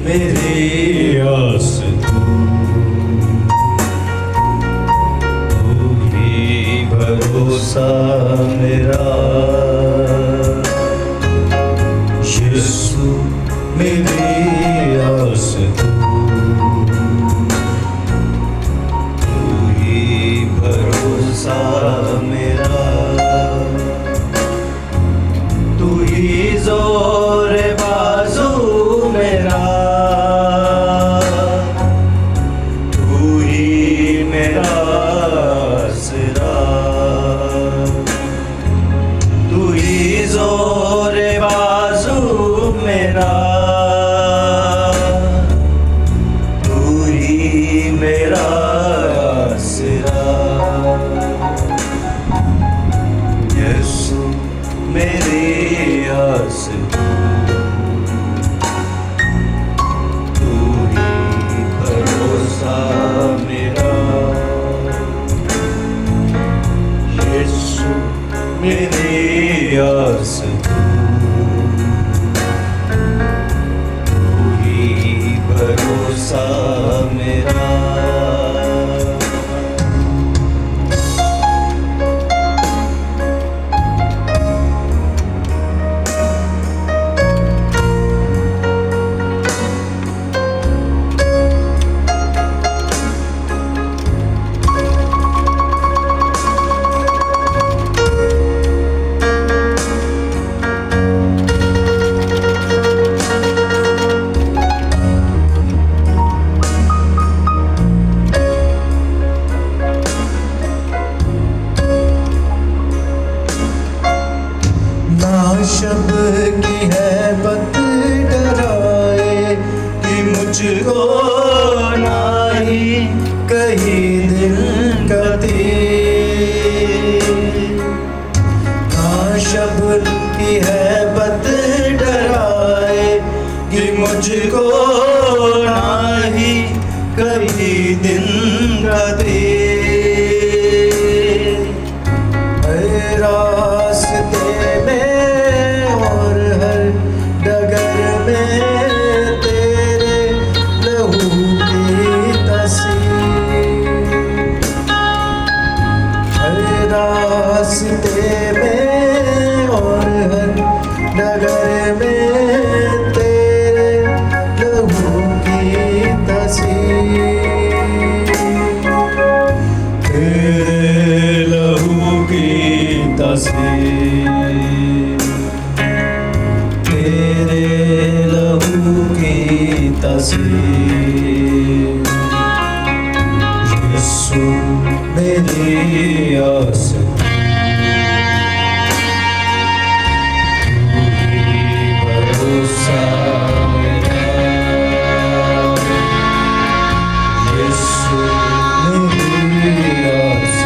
मेरी आस तू ही भरोसा मेरा। यीशु मेरी आस तू ही भरोसा मेरा। तू ही जोर बाजू मेरा। तू ही मेरा आसरा। तू ही जोर बाजू मेरा। तू ही मेरा आसरा। यीशु मेरी आस तू ही भरोसा मेरा। यीशु मेरी आस तू ही भरोसा मेरा। शब्द की है बत डराए कि मुझको नाही कहीं दिल कती। शब्द की है बत डराए कि मुझको नाही कहीं दिन कती। रास्ते में और हर डगर में तेरे लहू की तस्वीर। हर रास्ते में और हर डगर में तेरे लहू की तस्वीर। तेरे लहू की तस्वीर। तेरे लहू की तस्वीर। यीशु मेरी आस तू ही भरोसा मेरा। यीशु मेरी आस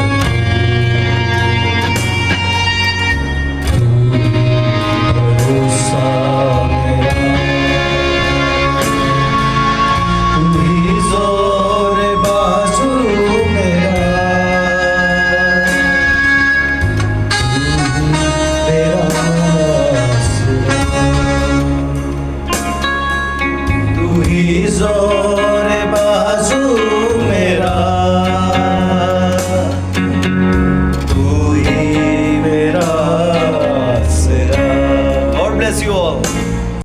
जोर बाजू मेरा। तू ही मेरा आसरा। God bless you all.